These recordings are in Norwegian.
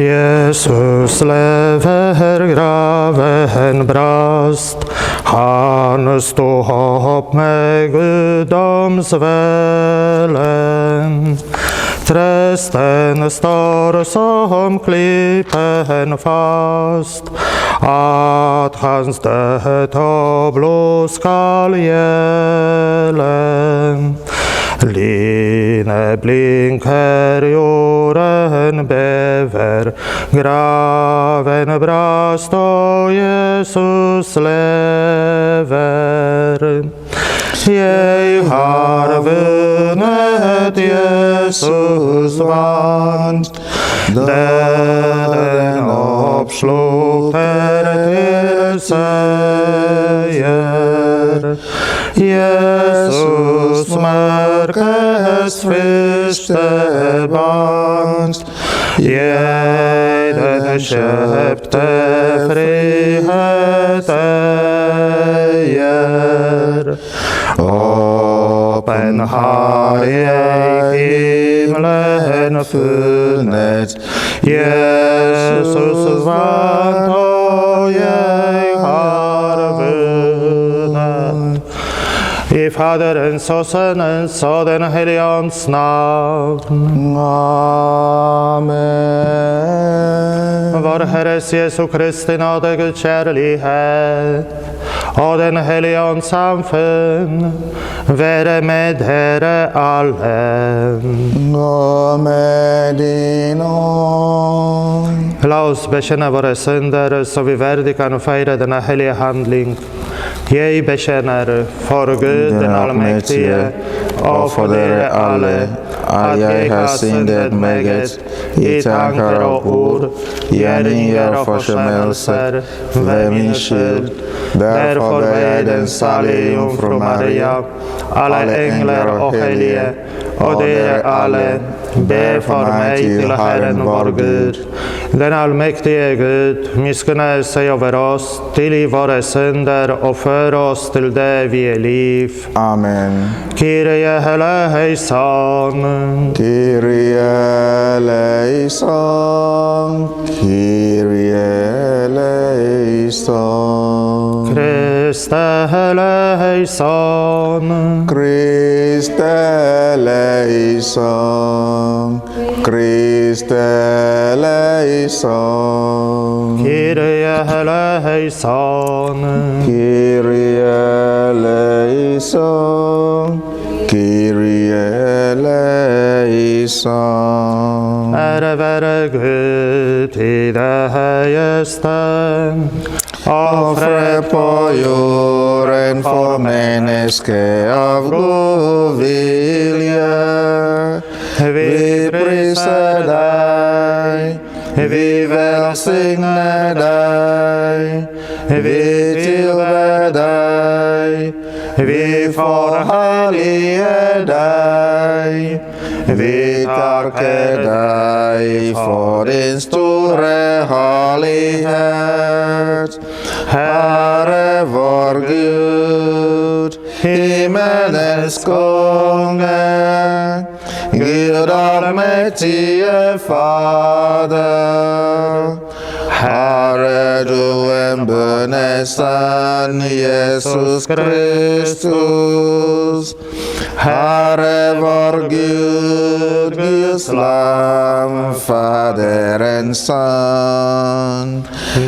Jesus lever, graven brast. Han stod opp med guddomsvelen. Trøsten står som klippen fast, at hans død og blod skal gjelde. Lynet blinker, jorden bever, graven brast og Jesus lever. Jeg har vunnet, Jesus vant, døden oppslukter til seier. Jesus mørkets første bandt, jeg den kjøpte frihet eier. Åpen har jeg himmelen funnet, Jesus vant og jeg har vunnet. I Faderens og Sønnens og den hellige ånds navn. Amen. Vår Herres Jesu Kristi nåde, Guds kjærlighet og den hellige ånds samfunn være med dere alle. Og med din ånd. La oss bekjenne våre synder, så vi verdig kan feire denne hellige handling. Jeg bekjenner for Gud den allmektige og for dere alle, at jeg har syndet meget i tanker og ord, gjerninger og forsømmelser ved min skyld. Derfor ber jeg den salige jomfru Maria, alle engler og hellige, og dere alle, be for meg til Herren vår Gud. Den allmektige Gud, miskunner seg over oss, tilgi våre synder og før oss til det evige liv. Amen. Kyrie eleison. Kyrie eleison. Kyrie eleison. Christe eleison. Christe eleison. Christe eleison. Kyrie eleison. Kyrie eleison. Kyrie eleison. Ære være Gud i det høyeste, og fred på jorden for mennesket av god vilje. Vi priser deg, vi velsigner deg, vi tilber deg, vi forherliger deg. Vi takker deg for din store herlighet. Herre vår Gud, himmelens konge, Gud allmektige Fader. Herre, du en bønnesønn, Jesus Kristus. Herre vår Gud, Guds lam, Faderens sønn.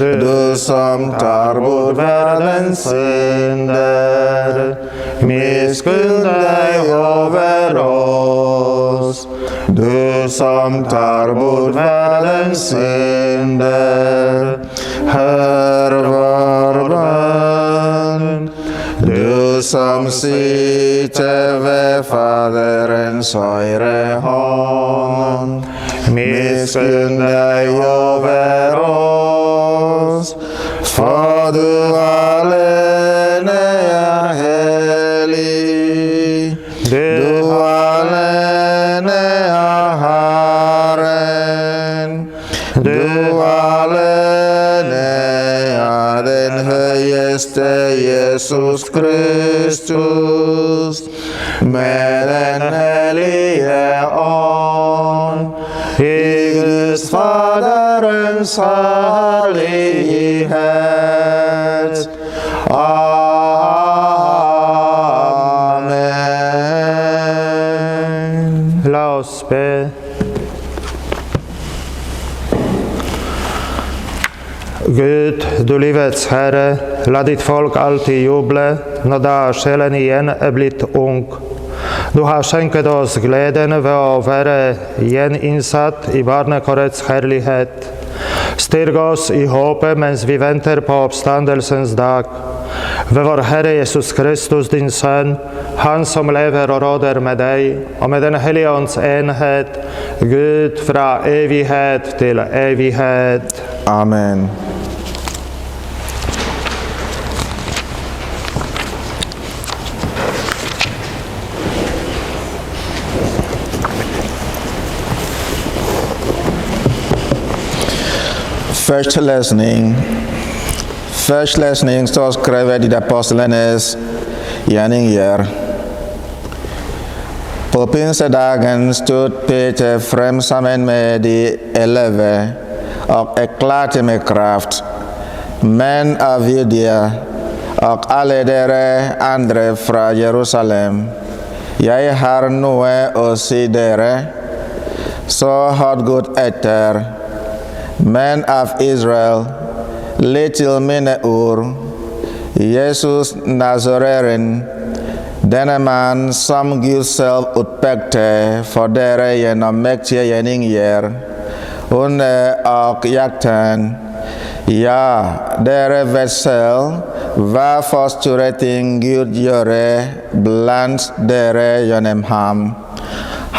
Du som tar bort verdens synder, miskunn deg over oss. Du som tar bort verdens synder, hør vår bønn. Du som sitter ved Faderens høyre hånd, miskunn deg over oss, for du alene er hellig. Du alene er Herren. Du alene er den høyeste Jesus Kristus, med den hellige ånd, i Gud Guds Faderens herlighet. Amen. La oss be. Gud, du livets Herre, la ditt folk alltid juble når da sjelen igjen blitt ung. Du har skjenket oss gleden ved å være gjeninnsatt i barnekårets herlighet. Styrk oss i håpet mens vi venter på oppstandelsens dag. Ved vår Herre Jesus Kristus, din Sønn, Han som lever og råder med deg, og med den hellige ånds enhet, Gud fra evighet til evighet. Amen. Første lesning står skrevet i apostlenes gjerninger. På pinsedagen stod Peter frem sammen med de 11 og erklærte med kraft: menn av Judea og alle dere andre fra Jerusalem, jeg har noe å si dere, så hør godt etter. Men av Israel, lytt til mine ord. Jesus Nazareren, denne mann som Gud selv utpekte for dere gjennom mektige gjerninger, under og jakten. Ja, dere vet selv hva for store ting Gud gjorde blant dere gjennom ham.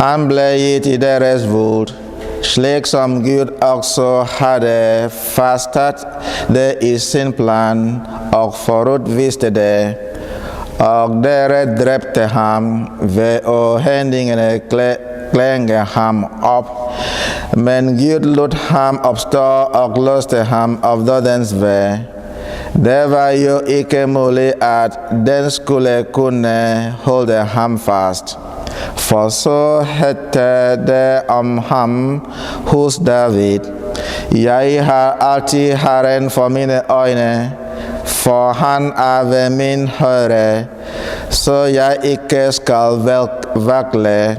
Han ble gitt i deres vod, slik som Gud også hadde fastsatt det i sin plan og forutviste det. Og dere drepte ham ved å hendingene klenge ham opp. Men Gud lot ham oppstå og løste ham av dødens ved. Det var jo ikke mulig at den skulle kunne holde ham fast. For så hette det om ham hos David: jeg har alltid Herren for mine øyne, for han er ved min høyre, så jeg ikke skal vakle.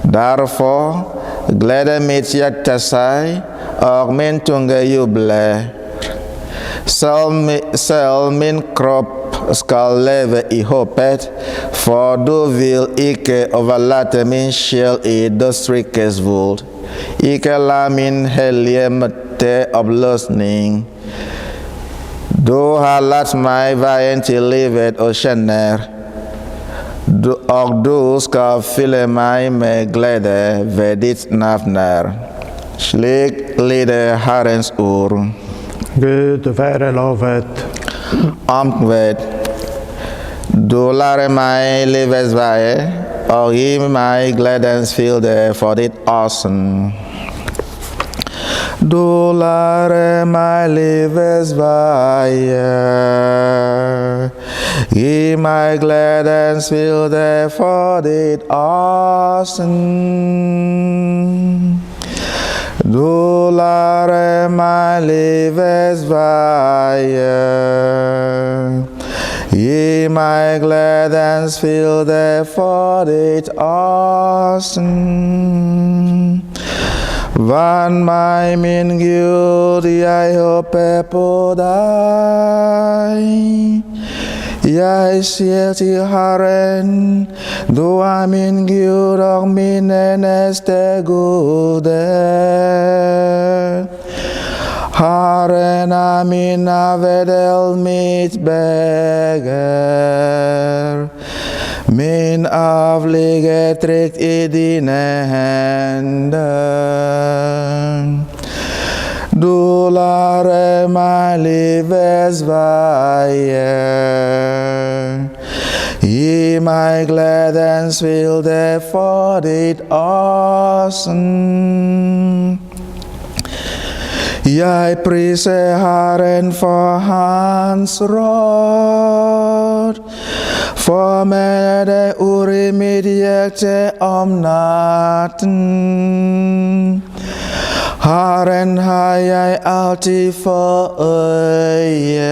Derfor gleder mitt hjerte seg, og min tunge jubler. Selv min kropp skal leve i håpet, for du vil ikke overlate min sjel i dødsrikets vold. Ikke la min hellige møte oppløsning. Du har latt meg veien til livet og kjenner, og du skal fylle meg med glede ved ditt navn. Slik lyder Herrens ord. Gud være lovet. Omkved. Du lærer meg livets vei, og gi meg gledens fylde for ditt åsen. Du lærer meg livets vei, gi meg gledens fylde for ditt åsen. Du lærer meg livets vei, gi meg gledens fylde for ditt åsen. Vann meg, min Gud, jeg håper på deg. Jeg sier til Herren, du er min Gud og min eneste gode. Herren er min avdel, mitt beger. Min arv ligger trygt i dine hender. Du lærer meg livets veier. Gi meg gledens fylde for ditt åsen. Jeg priser Herren for hans råd, for med det ord i mitt hjerte om natten. Herren har jeg altid for øje.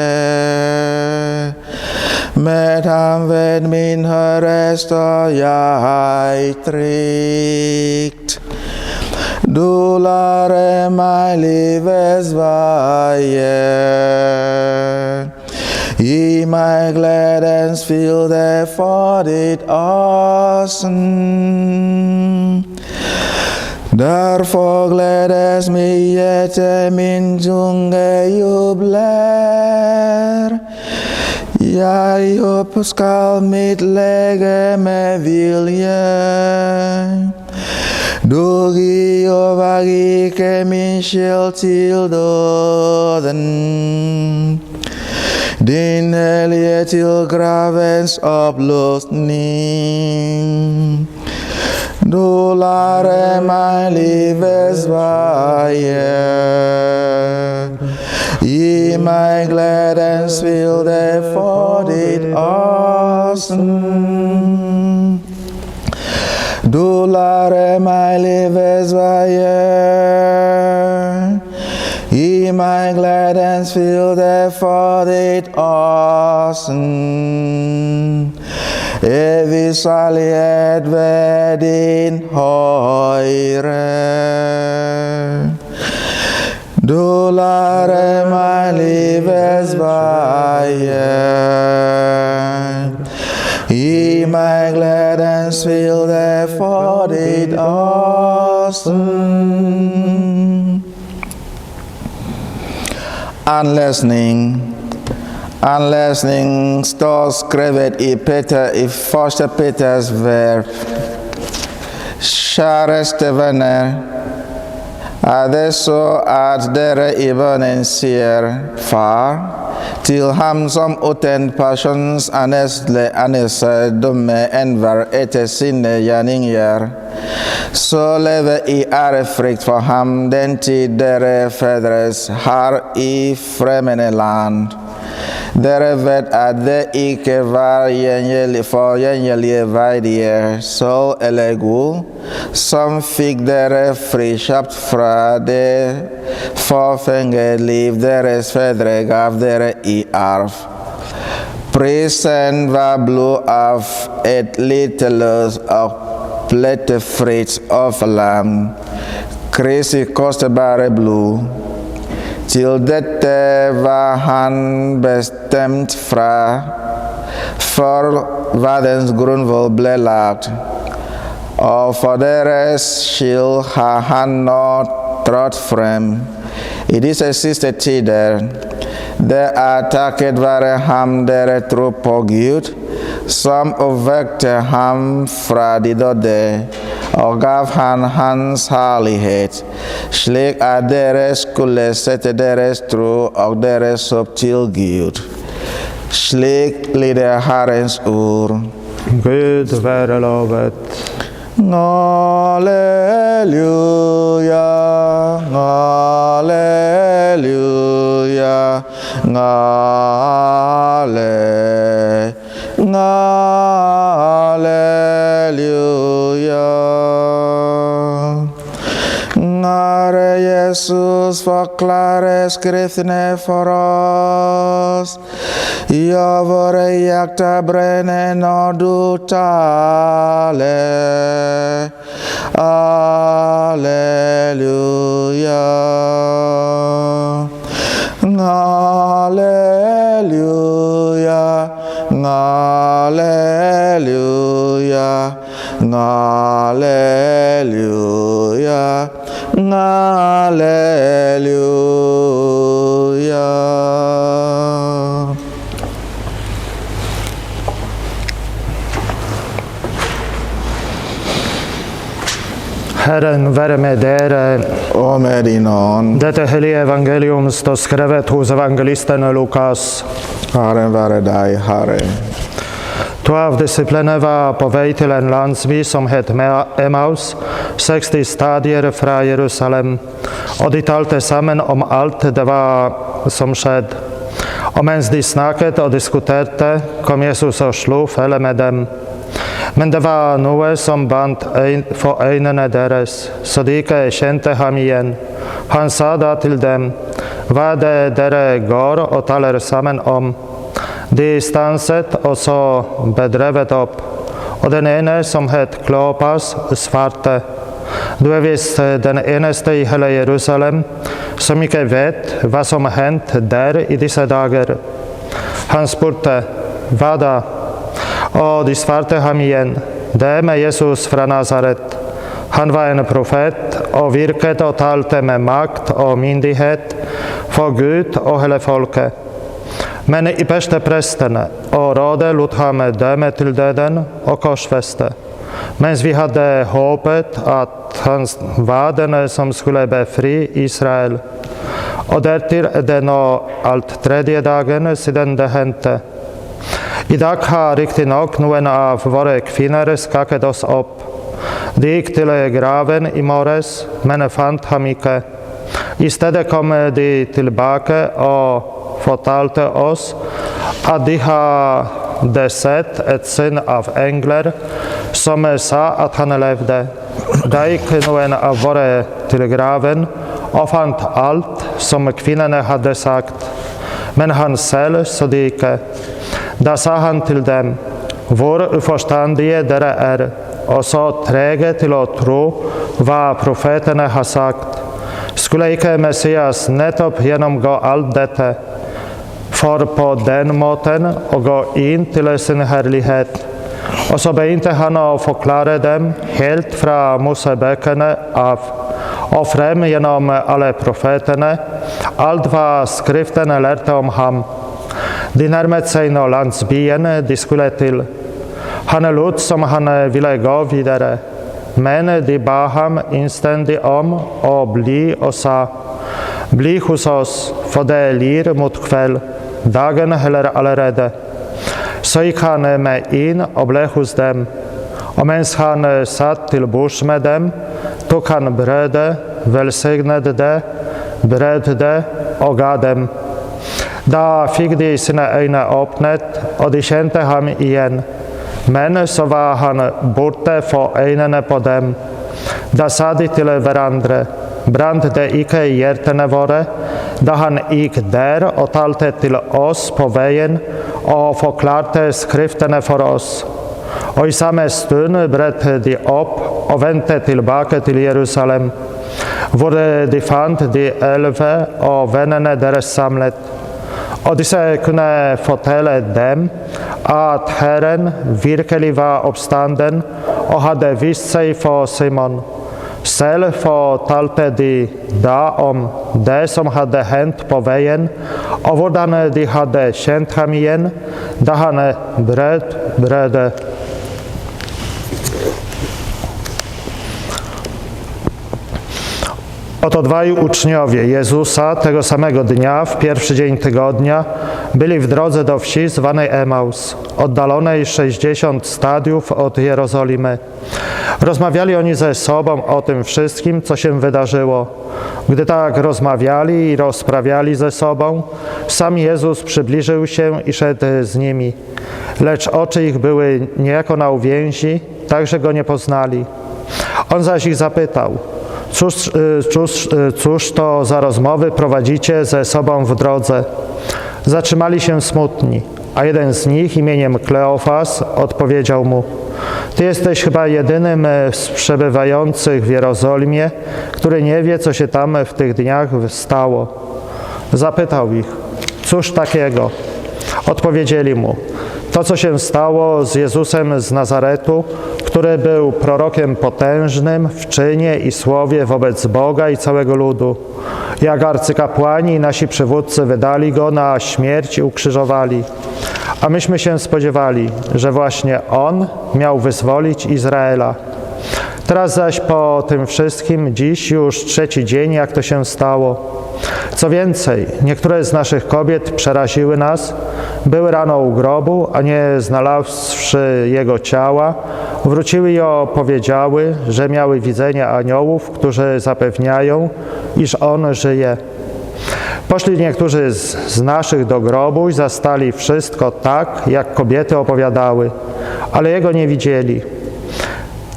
Med ham ved min højre står jeg trygt. Du lærer mig livets veje. Giv mig glædens fylde for dit åsen. Derfor glædes mit hjerte, min tunge jubler. Jeg opskal mit legeme vilje. Du giver ikke min sjæl til døden. Din hellige til gravens opløsning. Du lærer mig livets veje. Giv mig glædens fylde for dit åsen. Du lærer mig livets veje. Giv mig glædens fylde for dit åsen. Evig salighed ved din højre. Du lærer mig livets veje. Giv mig glædens fylde for dit åsen. Anlæsning står skrevet i 1. Peters brev. Kjæreste venner, er det så at dere i bønnen sier, Far, til ham som uten passions anelse dømme enhver etter sine gjerninger, så leve i ærefrykt for ham den tid dere fedres har i fremmede land. Dere vet at det ikke var forgjengelige verdier, sølv eller gull, som fikk dere frikjøpt fra det forfengelige liv deres fedre gav dere i arv. Prisen var blod av et lite løs og plettefritt offerlam, Kristi kostbare blod. Til dette var han bestemt fra, for verdens grunnvoll ble lagt. Og for deres skyld har han nå trådt frem. I disse siste tider, det er takket være ham dere tror på Gud, som oppvekte ham fra de døde, og gav han hans herlighet, slik at dere skulle sette deres tro og deres håp til Gud. Slik lyder Herrens ord. Gud være lovet. Halleluja, halleluja, halleluja. Herre Jesus, forklare skriftene for oss. Ja, våre hjerter brenner når du taler. Halleluja. Halleluja. Halleluja. Halleluja. Halleluja. Herren være med dere. Og med din ånd. Dette hellige evangelium står skrevet hos evangelisten Lukas. Herren være deg, Herre. 2 av disiplene var på vei til en landsby som het Emmaus, 60 stadier fra Jerusalem, og de talte sammen om alt det som skjedde. Og mens de snakket og diskuterte, kom Jesus og slo følge med dem. Men det var noe som bandt for øynene deres, så de ikke kjente ham igjen. Han sa da til dem, hva er det dere går og taler sammen om? De stanset og så bedrevet opp, og den ene som het Klopas svarte, du er visst den eneste i hele Jerusalem som ikke vet hva som har hendt der i disse dager. Han spurte, hva da? Og de svarte ham igjen, det er med Jesus fra Nazaret. Han var en profet og virket og talte med makt og myndighet for Gud og hele folket. Men yppersteprestene og rådet lot ham dømme til døden og korsfeste, mens vi hadde håpet at han var den som skulle befri Israel. Og dertil er det nå alt tredje dagen siden det hendte. I dag har riktignok noen av våre kvinner skaket oss opp. De gikk til graven i morges, men fant ham ikke. I stedet kom de tilbake og fortalte oss at de hadde sett et syn av engler som sa at han levde. Da gikk noen av våre til graven og fant alt som kvinnene hadde sagt, men han selv så de ikke. Da sa han til dem, hvor uforstandige dere er, og så trege til å tro hva profetene har sagt. Skulle ikke Messias nettopp gjennomgå alt dette, for på den måten å gå inn til sin herlighet? Og så begynte han å forklare dem helt fra Mosebøkene av, og frem gjennom alle profetene, alt hva skriftene lærte om ham. De nærmet seg nå landsbyen de skulle til. Han lot som han ville gå videre, men de ba ham innstendig om å bli og sa, bli hos oss, for det lir mot kveld, dagen heller allerede. Så gikk han med inn og ble hos dem, og mens han satt til bords med dem, tok han brødet, velsignet det, brøt det og ga dem. Da fikk de sine øyne åpnet, og de kjente ham igjen. Men så var han borte for øynene på dem. Da sa de til hverandre, brant det ikke i hjertene våre, da han gikk der og talte til oss på veien og forklarte skriftene for oss. Og i samme stund brøt de opp og vendte tilbake til Jerusalem, hvor de fant de 11 og vennene deres samlet. Og disse kunne fortelle dem at Herren virkelig var oppstanden og hadde vist seg for Simon. Selv fortalte de da om det som hadde hendt på veien, og hvordan de hadde kjent ham igjen da han brøt brødet. Oto dwaj uczniowie Jezusa tego samego dnia, w pierwszy dzień tygodnia, byli w drodze do wsi zwanej Emaus, oddalonej 60 stadiów od Jerozolimy. Rozmawiali oni ze sobą o tym wszystkim, co się wydarzyło. Gdy tak rozmawiali i rozprawiali ze sobą, sam Jezus przybliżył się i szedł z nimi. Lecz oczy ich były niejako na uwięzi, tak że go nie poznali. On zaś ich zapytał, cóż to za rozmowy prowadzicie ze sobą w drodze? Zatrzymali się smutni, a jeden z nich imieniem Kleofas odpowiedział mu, ty jesteś chyba jedynym z przebywających w Jerozolimie, który nie wie, co się tam w tych dniach stało. Zapytał ich, cóż takiego? Odpowiedzieli mu, to co się stało z Jezusem z Nazaretu, który był prorokiem potężnym w czynie i słowie wobec Boga i całego ludu. Jak arcykapłani i nasi przywódcy wydali go na śmierć i ukrzyżowali. A myśmy się spodziewali, że właśnie on miał wyzwolić Izraela. Teraz zaś po tym wszystkim dziś już trzeci dzień, jak to się stało. Co więcej, niektóre z naszych kobiet przeraziły nas, były rano u grobu, a nie znalazłszy jego ciała, wróciły i opowiedziały, że miały widzenia aniołów, którzy zapewniają, iż on żyje. Poszli niektórzy z naszych do grobu i zastali wszystko tak, jak kobiety opowiadały, ale Jego nie widzieli.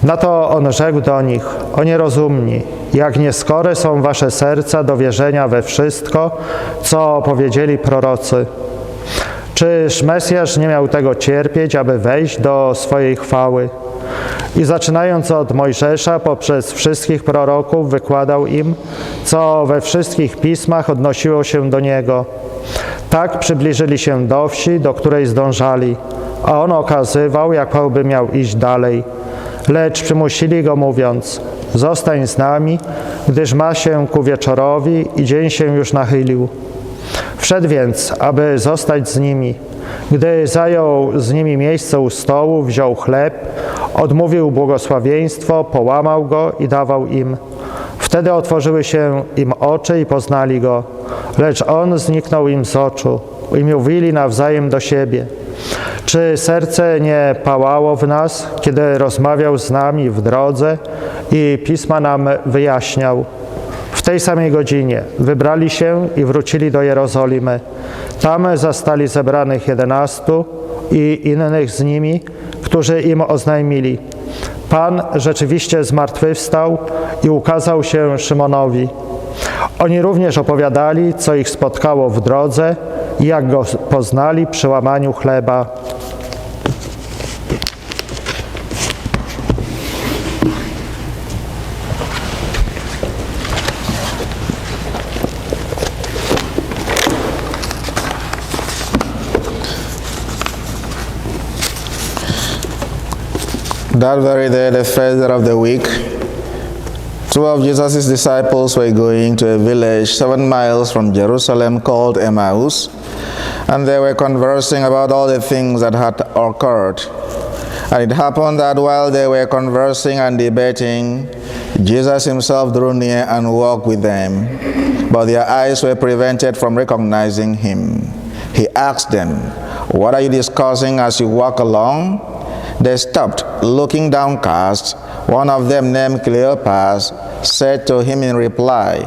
Na to On rzekł do nich: o nierozumni, jak nieskore są wasze serca do wierzenia we wszystko, co powiedzieli prorocy. Czyż Mesjasz nie miał tego cierpieć, aby wejść do swojej chwały? I zaczynając od Mojżesza, poprzez wszystkich proroków wykładał im, co we wszystkich pismach odnosiło się do Niego. Tak przybliżyli się do wsi, do której zdążali, a On okazywał, jakoby miał iść dalej. Lecz przymusili Go, mówiąc: zostań z nami, gdyż ma się ku wieczorowi i dzień się już nachylił. Wszedł więc, aby zostać z nimi. Gdy zajął z nimi miejsce u stołu, wziął chleb, odmówił błogosławieństwo, połamał go i dawał im. Wtedy otworzyły się im oczy i poznali Go, lecz On zniknął im z oczu i mówili nawzajem do siebie: czy serce nie pałało w nas, kiedy rozmawiał z nami w drodze i Pisma nam wyjaśniał? W tej samej godzinie wybrali się i wrócili do Jerozolimy. Tam zastali zebranych 11 i innych z nimi, którzy im oznajmili: Pan rzeczywiście zmartwychwstał i ukazał się Szymonowi. Oni również opowiadali, co ich spotkało w drodze i jak Go poznali przy łamaniu chleba. That very day, the first day of the week, two of Jesus' disciples were going to a village 7 miles from Jerusalem called Emmaus, and they were conversing about all the things that had occurred. And it happened that while they were conversing and debating, Jesus himself drew near and walked with them, but their eyes were prevented from recognizing him. He asked them, "What are you discussing as you walk along?" They stopped, looking downcast. One of them, named Cleopas, said to him in reply,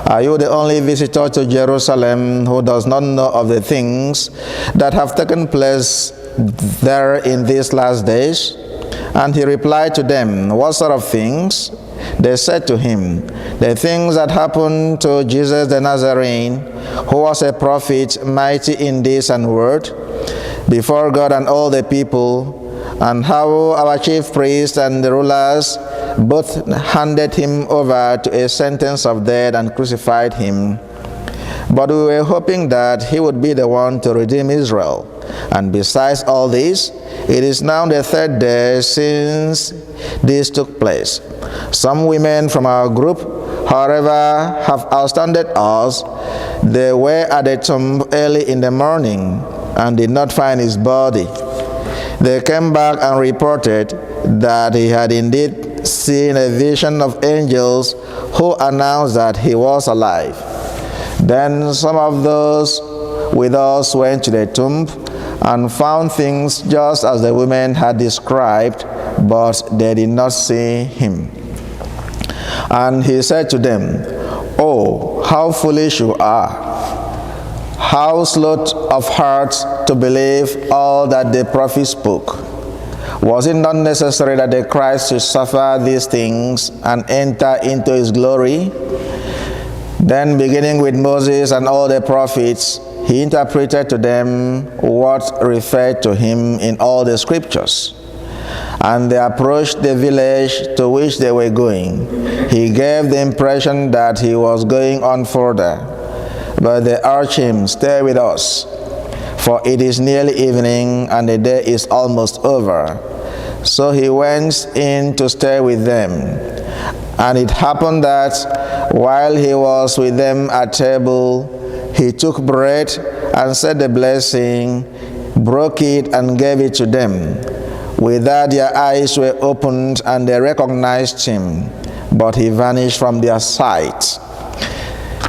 "Are you the only visitor to Jerusalem who does not know of the things that have taken place there in these last days?" And he replied to them, "What sort of things?" They said to him, "The things that happened to Jesus the Nazarene, who was a prophet, mighty in deeds and word, before God and all the people, and how our chief priests and the rulers both handed him over to a sentence of death and crucified him. But we were hoping that he would be the one to redeem Israel. And besides all this, it is now the third day since this took place. Some women from our group, however, have astounded us. They were at the tomb early in the morning and did not find his body. They came back and reported that he had indeed seen a vision of angels who announced that he was alive. Then some of those with us went to the tomb and found things just as the women had described, but they did not see him." And he said to them, "Oh, how foolish you are! How slow of heart to believe all that the prophets spoke. Was it not necessary that the Christ should suffer these things and enter into his glory?" Then, beginning with Moses and all the prophets, he interpreted to them what referred to him in all the scriptures. And they approached the village to which they were going. He gave the impression that he was going on further, but they urged him, "Stay with us, for it is nearly evening and the day is almost over." So he went in to stay with them. And it happened that while he was with them at table, he took bread and said the blessing, broke it and gave it to them. With that their eyes were opened and they recognized him, but he vanished from their sight.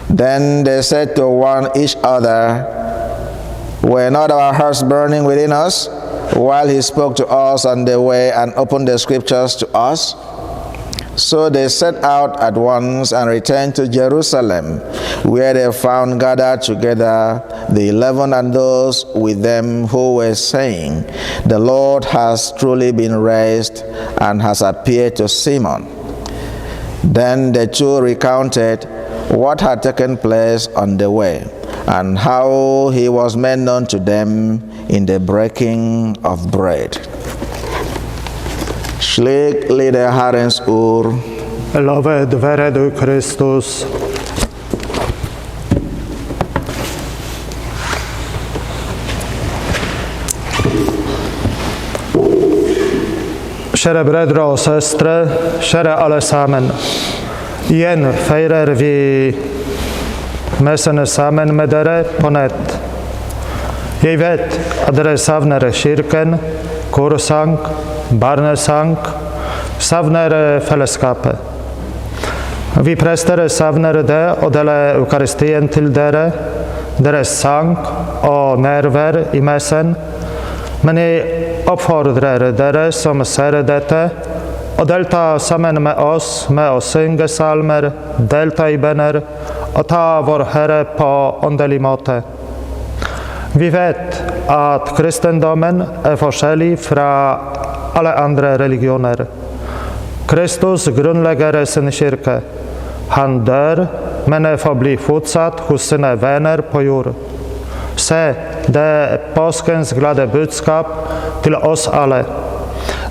Then they said to each other, "Were not our hearts burning within us while he spoke to us on the way and opened the scriptures to us?" So they set out at once and returned to Jerusalem, where they found gathered together the 11 and those with them who were saying, "The Lord has truly been raised and has appeared to Simon." Then the two recounted what had taken place on the way, and how he was made known to them in the breaking of bread. Slik lyder Herrens ord. Lovet være du, Kristus. Kjære brødre og søstre, kjære alle sammen. Igjen feirer vi messene sammen med dere på nett. Jeg vet at dere savner kirken, korsang, barnesang, savner fellesskapet. Vi prester savner det å dele eukaristien til dere, deres sang og nærvær i messen, men jeg oppfordrer dere som ser dette, å delta sammen med oss med å synge salmer, delta i bønner og ta vår Herre på åndelig måte. Vi vet at kristendommen er forskjellig fra alle andre religioner. Kristus grunnlegger sin kirke. Han dør, men forblir fortsatt hos sine venner på jord. Se, det er påskens glade budskap til oss alle.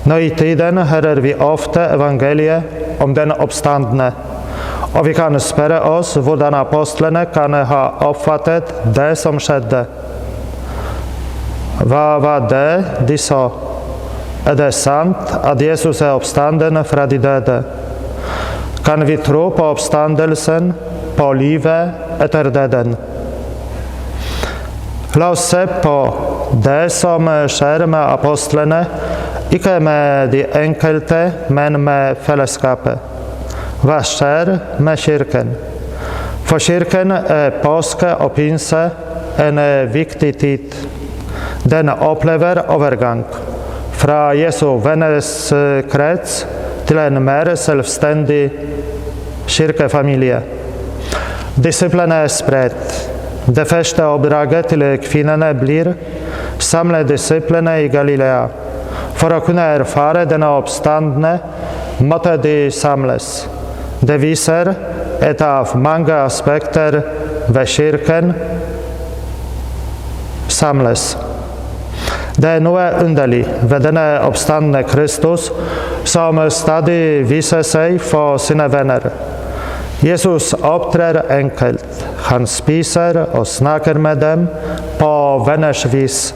Nå i tiden hører vi ofte evangeliet om den oppstandne, og vi kan spørre oss hvordan apostlene kan ha oppfattet det som skjedde. Hva var det de sa? Er det sant at Jesus er oppstanden fra de døde? Kan vi tro på oppstandelsen, på livet etter døden? La oss se på det som skjer med apostlene, ikke med de enkelte, men med fellesskapet. Hva skjer med kirken? For kirken er påske og pinse en viktig tid. Den opplever overgang fra Jesu venners krets til en mer selvstendig kirkefamilie. Disiplene er spredt. Det første oppdraget til kvinnene blir samle disiplene i Galilea. For å kunne erfare denne oppstandene måtte de samles. Det viser et av mange aspekter ved kirken samles. Det er noe underlig ved denne oppstandende Kristus som stadig viser seg for sine venner. Jesus opptrer enkelt. Han spiser og snakker med dem på venners vis.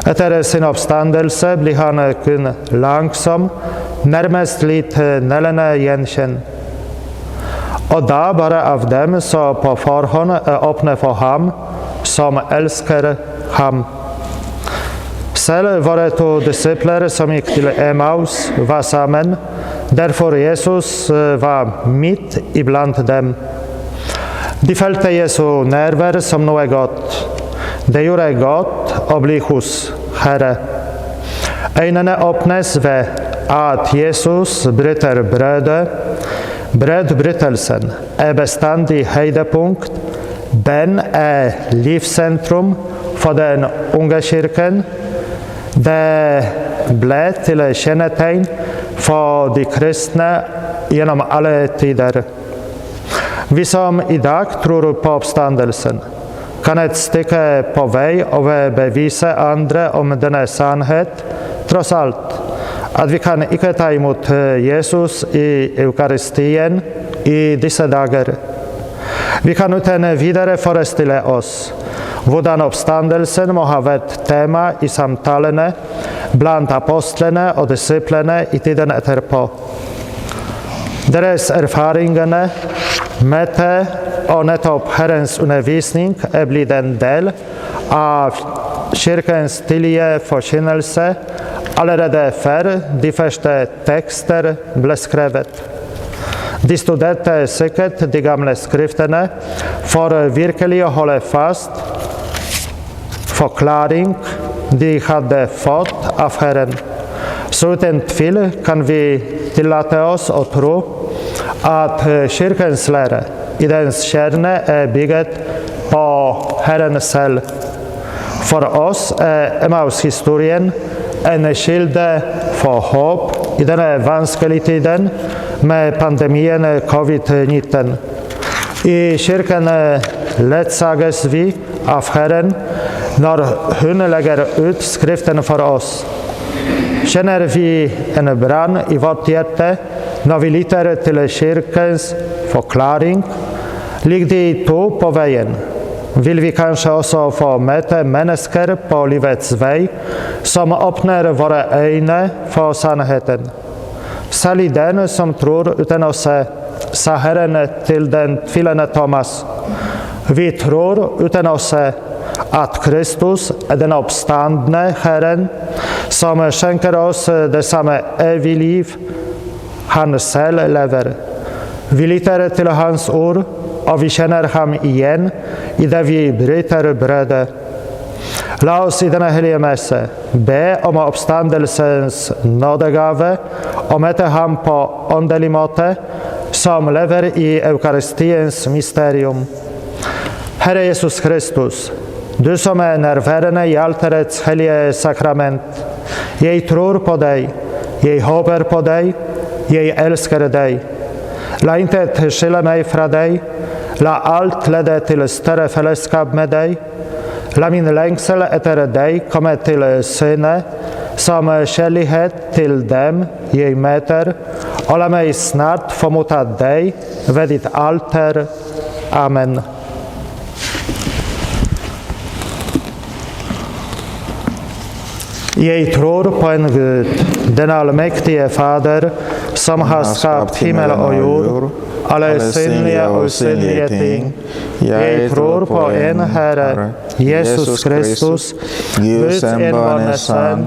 Etter sin oppstandelse blir han kun langsom, nærmest litt nærmere gjenkjent. Og da bare av dem som på forhånd er åpne for ham, som elsker ham. Selv våre to disipler som gikk til Emmaus var sammen, derfor Jesus var midt iblant dem. De følte Jesu nærvær som noe godt. Det gjorde godt å bli hos Herre. Øynene åpnes ved at Jesus bryter brødet. Brødbrytelsen er bestandig høydepunkt. Den er livssentrum for den unge kirken. Det ble til kjennetegn for de kristne gjennom alle tider. Vi som i dag tror på oppstandelsen, kan et stykke på vei overbevise andre om denne sannhet, tross alt, at vi kan ikke ta imot Jesus i eukaristien i disse dager. Vi kan uten videre forestille oss hvordan oppstandelsen må ha vært tema i samtalene blant apostlene og disiplene i tiden etterpå. Deres erfaringene, møte og nettopp Herrens undervisning er blitt en del av kirkens tidlige forkynnelse allerede før de første tekster ble skrevet. De studerte sikkert de gamle skriftene for virkelig å holde fast forklaring de hadde fått av Herren. Så uten tvil kan vi tillater oss å tro at kirkens lære i dens kjerne er bygget på Herren selv. For oss er Emmaus-historien en kilde for håp i denne vanskelige tiden med pandemien covid-19. I kirken ledsages vi av Herren når hun legger ut Skriften for oss. Kjenner vi en brann i vårt hjerte når vi lytter til kirkens forklaring? Ligger de to på veien? Vil vi kanskje også få møte mennesker på livets vei som åpner våre øyne for sannheten? Særlig den som tror uten å se, sa Herren til den tvilende Thomas. Vi tror uten å se at Kristus er den oppstandne Herren, som skjenker oss det samme evige liv han selv lever. Vi lytter til hans ord, og vi kjenner ham igjen i det vi bryter brødet. La oss i denne hellige messe be om oppstandelsens nådegave og møte ham på åndelig måte, som lever i Eukaristiens mysterium. Herre Jesus Kristus, du som er nærværende i alterets hellige sakrament, jeg tror på deg, jeg håper på deg, jeg elsker deg. La intet skille meg fra deg, la alt lede til større fellesskap med deg. La min lengsel etter deg komme til syne, som kjærlighet til dem jeg møter, og la meg snart få motta deg ved ditt alter. Amen. Jeg tror på en Gud, den allmektige Fader, som har skapt himmel og jord, alle synlige og usynlige ting. Jeg tror på en Herre, Jesus Kristus, Guds enbårne Sønn,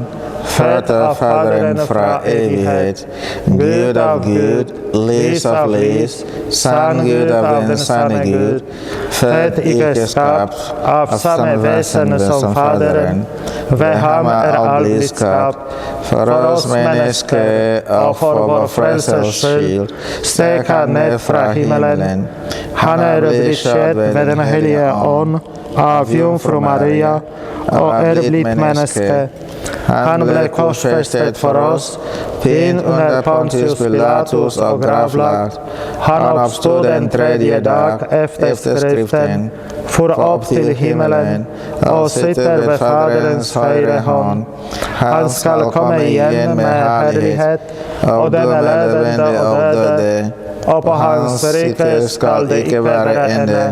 født av Faderen fra evighet, Gud av Gud, lys av lys, sann Gud av den sanne Gud, født ikke skapt, av samme vesen som Faderen, ved ham er alt blitt skapt, for oss mennesker og for vår frelsers skyld, steg han ned fra himmelen. Han er blitt skjedd ved den hellige ånd av jomfru Maria, og er blitt menneske. Han ble korsfestet for oss, pint under Pontius Pilatus og gravlagt. Han oppstod den tredje dag efter Skriften, for opp til himmelen, og sitter ved Faderens høyre hånd. Han skal komme igjen med herlighet, og dømme levende og døde, og på hans rike skal det ikke være ende.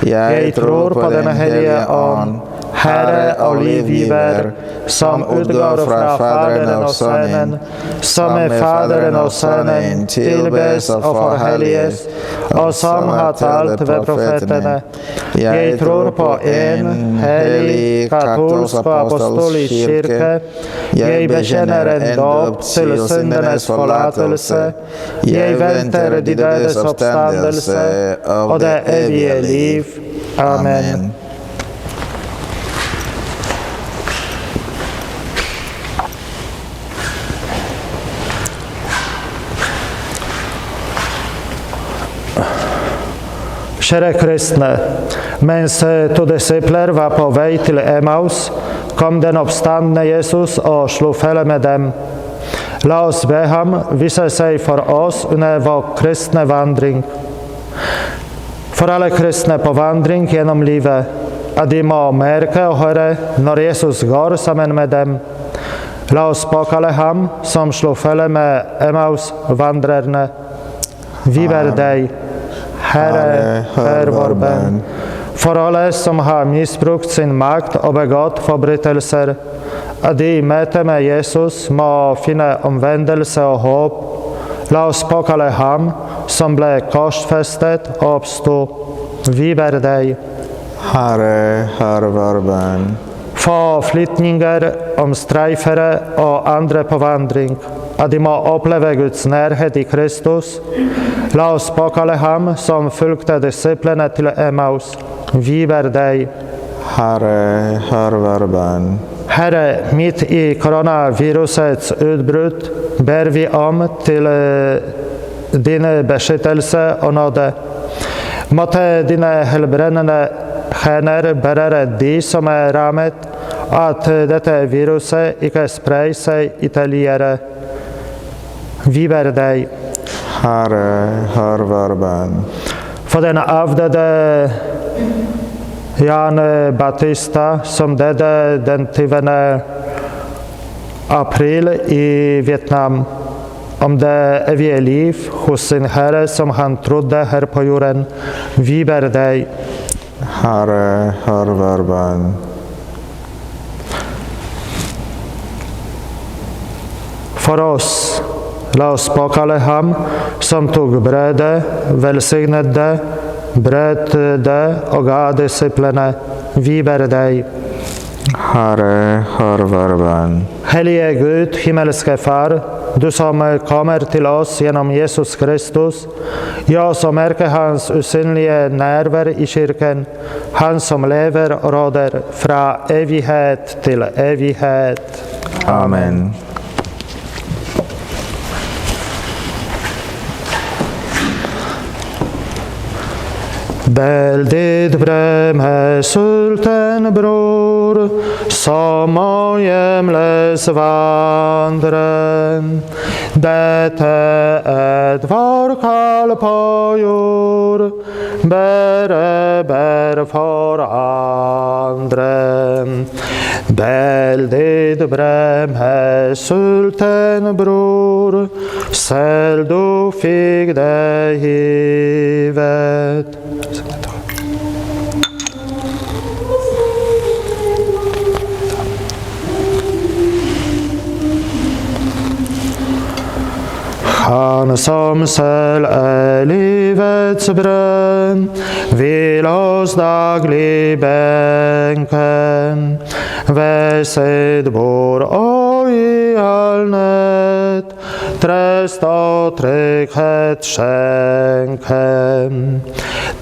Jeg tror på den hellige ånd, Herre og livgiver, som utgår fra Faderen og Sønnen, som med Faderen og Sønnen tilbes og forhelliges, og som har talt ved profetene. Jeg tror på en hellig, katolsk og apostolisk kirke. Jeg bekjenner en dåp til syndenes forlatelse. Jeg venter de dødes oppstandelse og det evige liv. Amen. Kjære kristne, mens to disipler var på vei til Emmaus, kom den oppstandne Jesus og slo felle med dem. La oss be ham vise seg for oss under vår kristne vandring. For alle kristne på vandring gjennom livet, at de må merke og høre når Jesus går sammen med dem. La oss påkalle ham som slo felle med Emmaus-vandrerne. Vi ber deg, Herre, hør vår bønn. For alle som har misbrukt sin makt og begått forbrytelser, at de i møte med Jesus må finne omvendelse og håp. La oss påkalle ham som ble korsfestet og oppstod. Vi ber deg. Herre, hør vår bønn. For flyktninger, omstreifere og andre på vandring, at de må oppleve Guds nærhet i Kristus. La oss påkalle ham som fulgte disiplene til Emmaus. Vi ber deg. Herre, hør vår bønn. Herre, midt i koronavirusets utbrudd, ber vi om til din beskyttelse og nåde. Måtte dine helbredende hender berøre de som rammet, at dette viruset ikke sprer seg ytterligere. Vi ber deg. Herre, hør vår bønn. For den avdøde Jan Batista, som døde den 20. april i Vietnam, om det evige liv hos sin Herre som han trodde her på jorden. Vi ber deg. Herre, hør vår bønn. For oss, la oss påkalle ham som tok brødet, velsignet det, brøt det og ga disiplene. Vi ber deg. Herre, hør vår bønn. Hellige Gud, himmelske Far, du som kommer til oss gjennom Jesus Kristus, gi oss å merke hans usynlige nærvær i kirken, han som lever og råder fra evighet til evighet. Amen. Veldig brød med sulten bror, som må hjemles vandre. Dette vår kall på jord, bær for andre. Veldig brød med sulten bror, selv du fikk det givet. Han som selv livets brød, vil oss daglig benke, ved sitt bord og i all nød, trøst og trygghet skjenke.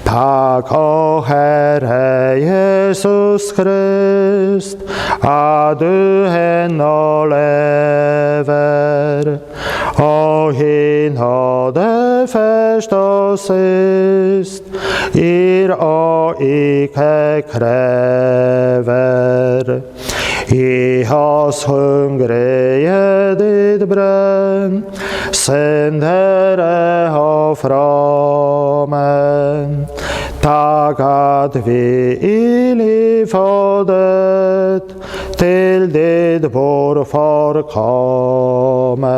Takk, å Herre Jesus Krist, at du ennå lever, og i nåde først og sist, gir og ikke krever. Gi oss hungrige ditt brød, syndere og fromme. Takk at vi i liv og død til ditt bord får komme.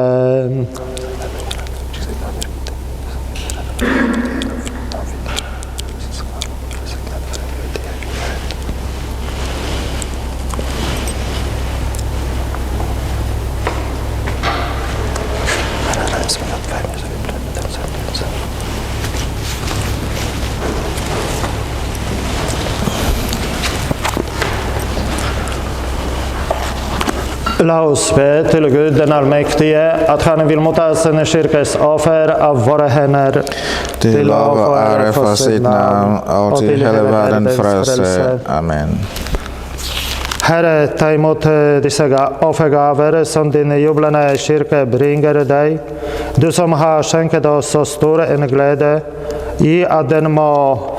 La oss be til Gud den allmektige, at han vil motta sine kirkes offer av våre hender. Til lov og ære for sitt navn, og til hele verdens frelse. Amen. Herre, ta imot disse offergaver som din jublende kirke bringer deg. Du som har skjenket oss så stor en glede, i at den må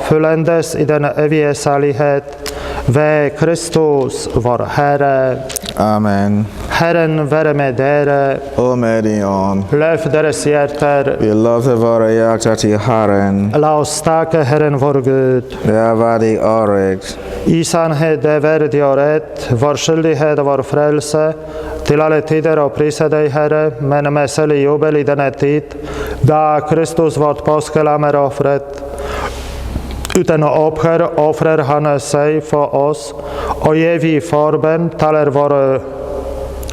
fullendes i den evige salighet, ved Kristus, vår Herre. Amen. Herren være med dere. Og med din ånd. Løft deres hjerter. Vi løfter våre hjerter til Herren. La oss takke Herren vår Gud. Det er verdig og rett. I sannhet det er verdig og rett, vår skyldighet og vår frelse, til alle tider å prise deg, Herre, men med særlig jubel i denne tid, da Kristus vårt påskelam er offret. Uten å opphøre offrer han seg for oss, og evig forbønn taler vår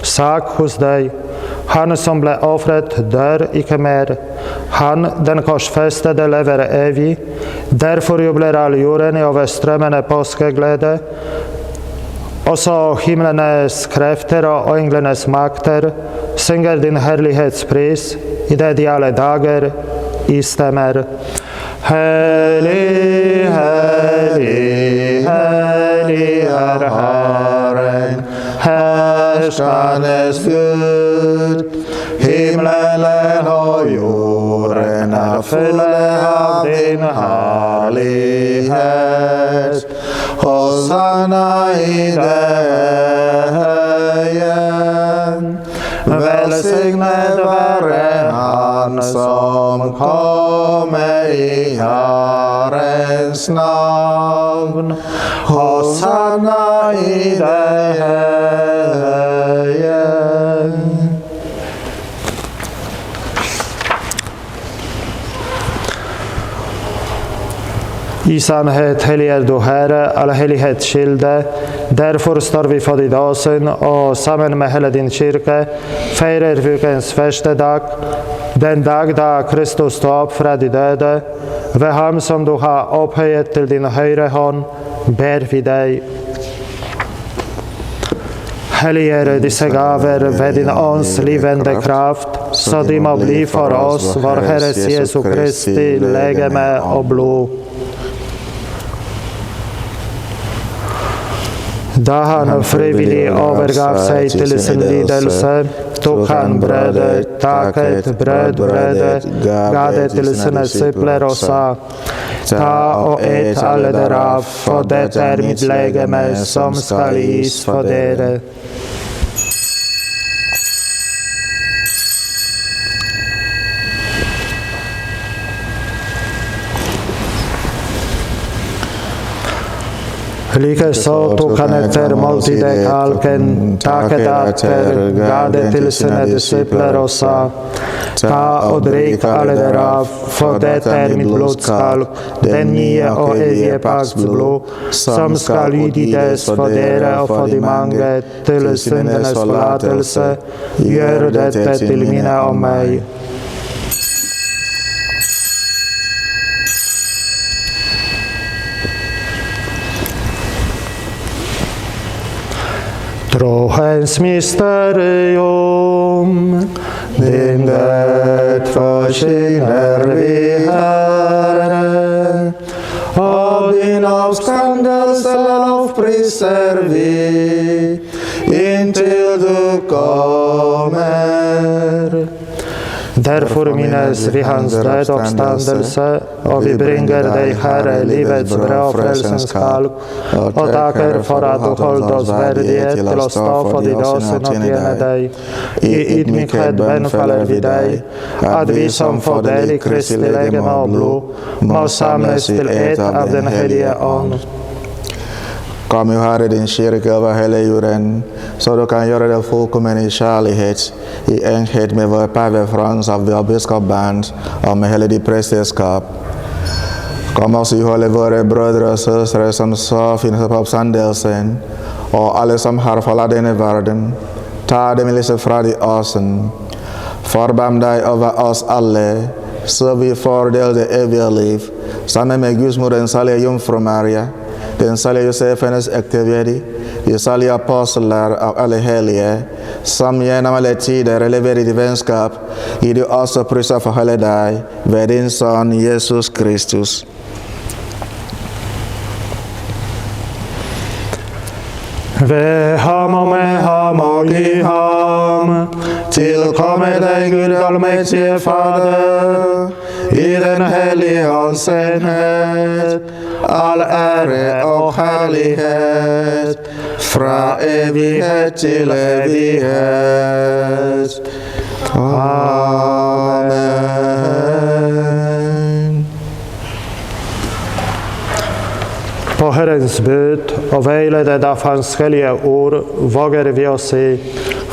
sak hos deg. Han som ble offret dør ikke mer. Han, den korsfestede, lever evig. Derfor jubler all jorden i overstrømmende påskeglede. Også himlenes krefter og englenes makter synger din herlighetspris i det de alle dager istemmer. Hellig, hellig, hellig er Herren, herskernes Gud. Himmelen komme i Herrens navn. Hosanna i det høye. I sannhet helliger du, Herre, all hellighetskilde. Derfor står vi for ditt åsyn, og sammen med hele din kirke feirer vi ukens første dag, den dag da Kristus stod opp fra de døde. Ved ham som du har opphøyet til din høyre hånd, ber vi deg. Helligere disse gaver ved din ånds livende kraft, så de må bli for oss vår Herres Jesu Kristi legeme og blod. Da han frivillig overgav seg til sin lidelse, tok han brødet, takket, brøt brødet, ga det til sine disipler og sa: Ta og et alle dere av, for dette er mitt legeme som skal gis for dere. Likeså tok han etter måltidet kalken, takket atter, ga det til sine disipler og sa: Ta og drikk alle dere av, for dette er mitt blodskalk, den nye og evige pakts blod, som skal utgytes for dere og for de mange til syndenes forlatelse. Gjør dette til minne om meg. Troens mysterium, din død forkynner vi, Herre, og din oppstandelse lovpriser vi, inntil du kommer. Derfor minnes vi hans død oppstandelse, og vi bringer deg, Herre, livets brød og frelsens kalk, og takker for at du holdt oss verdige til å stå for ditt åsyn og tjene deg. I ydmykhet bønnfaller vi deg, at vi som får del i Kristi legeme og blod, må samles til ett av den hellige ånd. Kom, jo Herre, din kirke over hele jorden, så du kan gjøre det fullkommen i kjærlighet, i enhet med vår pave Frans av vår biskopband og med hele ditt presteskap. Kom også i holde våre brødre og søstre som så finnes på oppstandelsen, og alle som har forlatt denne verden. Ta dem lyset fra de åsen. Forbarm deg over oss alle, så vi får del det evige liv, sammen med Guds mor, den salige jomfru Maria, den salige Josef, hennes ektevedi, de salige apostler av alle hellige, som gjennom alle tider lever i vennskap, i du også priser for hele deg, ved din Sønn Jesus Kristus. Ved ham og med ham og i ham, tilkommer deg Gud allmektige Fader, i den hellige ånds enhet, all ære og herlighet, fra evighet til evighet. Amen. På Herrens bud og veiledet av hans hellige ord våger vi å si: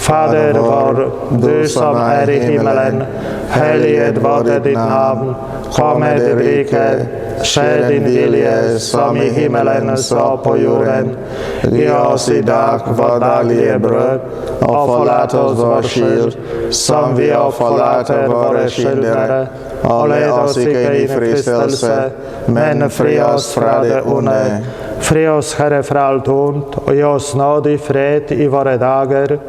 Fader vår, du som er i himmelen, helliget vorde ditt navn, komme ditt rike, skje din vilje, som i himmelen så på jorden. Gi oss i dag vår daglige brød, og forlat oss vår skyld, som vi også forlater våre skyldnere. Og led oss ikke inn i fristelse, men fri oss fra det onde. Fri oss, Herre, fra alt ondt, og gi oss nådig fred i våre dager,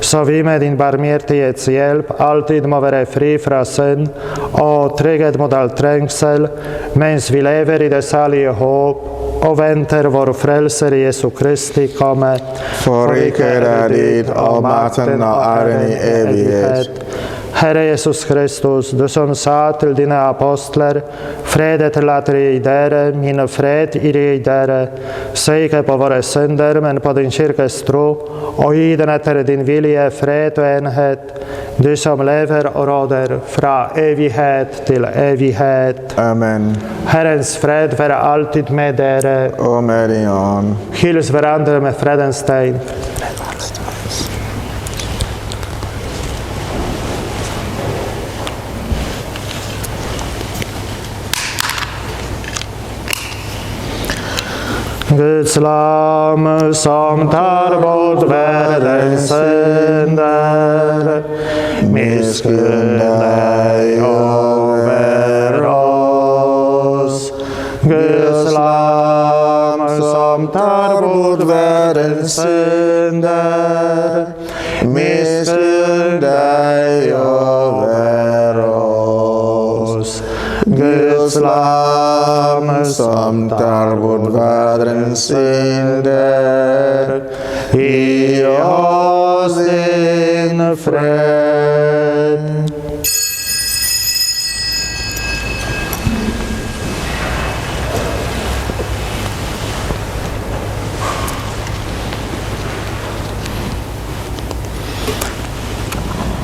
så vi med din barmhjertighets hjelp alltid må være fri fra synd og trygghet mot all trengsel, mens vi lever i det salige håp og venter vår frelser Jesu Kristi komme. For riket er ditt, og makten og æren i evighet. Herre Jesus Kristus, du som sa til dine apostler, fred etterlater jeg dere, mine fred gir jeg dere. Se ikke på våre synder, men på din kirkes tro, og gi den etter din vilje fred og enhet, du som lever og råder fra evighet til evighet. Amen. Herrens fred være alltid med dere. Og med din ånd. Hils hverandre med fredens tegn. Guds lam som tar bort verdens synder, miskunn deg over oss. Guds lam som tar bort verdens synder, miskunn deg over oss. Guds lam som tar bort verdens synder, gi oss din fred.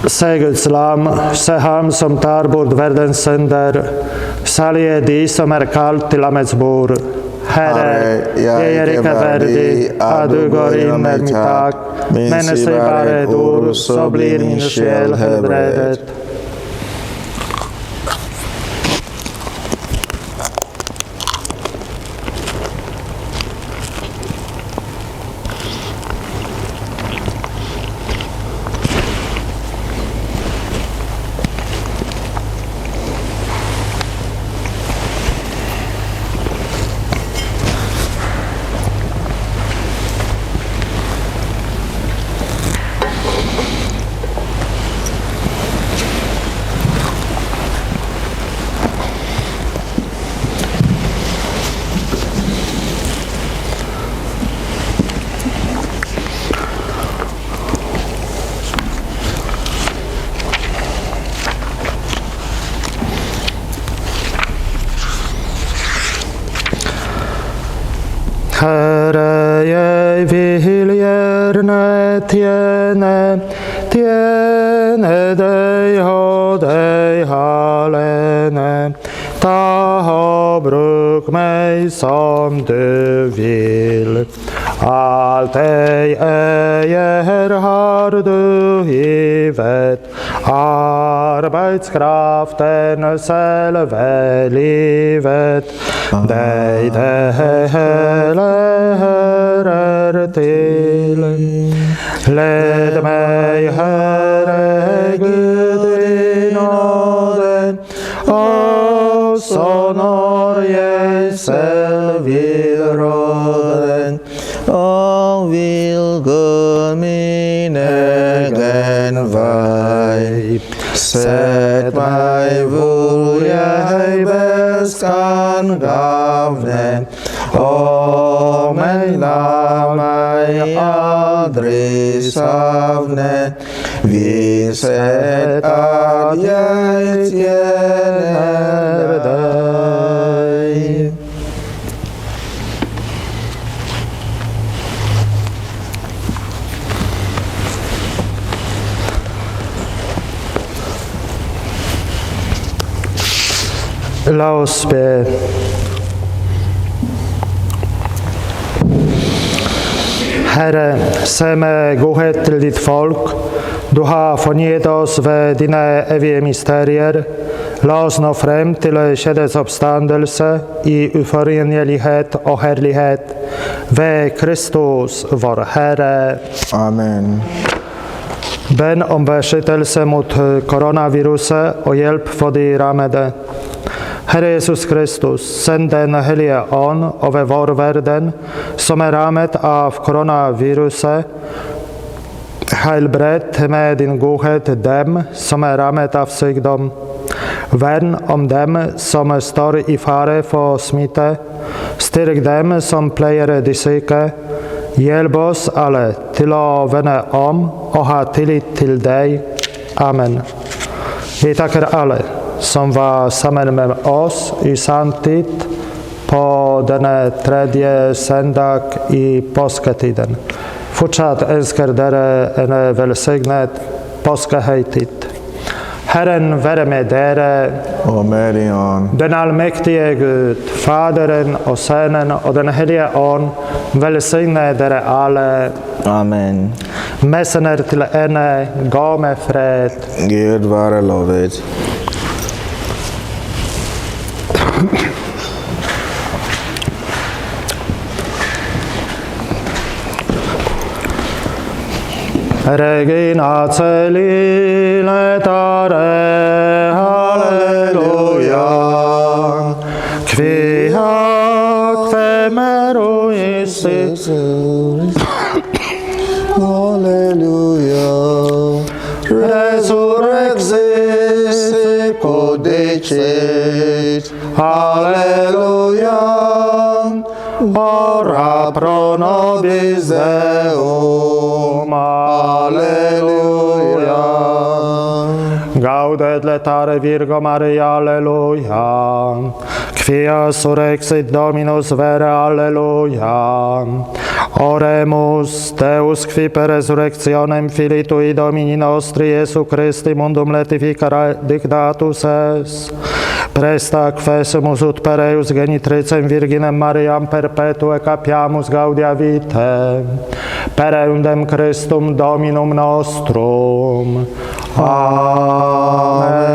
Se Guds lam, se ham som tar bort verdens synder. Salige de som kalt til lammets bord. Herre, jeg ikke verdig at du går inn med mitt tak, men si bare et ord, så blir min sjel helbredet. Herre, jeg vil gjerne tjene deg og deg alene. Ta og bruk meg som du vil. Alt jeg eier har du givet, arbeidskraften selve livet. Deg det hele hører til. Led meg, Herre Gud, i nåden, også når jeg selv vil råde, og vil gå min egen vei. Sett meg hvor jeg best kan gavne, men la meg aldri savne. Visshet at jeg tjener deg. La oss be. Herre, se med godhet til ditt folk. Du har fornyet oss ved dine evige mysterier. La oss nå frem til kjødets oppstandelse i uforenlighet og herlighet. Ved Kristus, vår Herre. Amen. Ben om beskyttelse mot koronaviruset og hjelp for de rammede. Herre Jesus Kristus, send den hellige ånd over vår verden, som rammet av koronaviruset. Helbred med din godhet dem som rammet av sykdom. Vern om dem som står i fare for smitte. Styrk dem som pleier de syke. Hjelp oss alle til å vende om og ha tillit til deg. Amen. I taker alle, som var sammen med oss i samtid på denne tredje søndag i påsketiden. Fortsatt ønsker dere en velsignet påskehøytid. Herren være med dere, og med din ånd. den allmektige Gud, Faderen og Sønnen og den hellige ånd, velsigne dere alle. Amen. Messen er til ende, gå med fred. Gud være lovet. Regina celi letare, halleluja, quia quemeruisis, Halleluja. resurrexis codicit, halleluja, ora pro nobis Deum, halleluja. Gaudet letare Virgo Maria, alleluia. Quia surrexit Dominus vere, alleluia. Oremus, Deus qui per resurrectionem Filii Tui Domini nostri Iesu Christi mundum letificare dictatus es. Presta quaesumus ut per eius genitricem Virginem Mariam perpetue capiamus gaudia vitae. Per eundem Christum Dominum nostrum. Amen.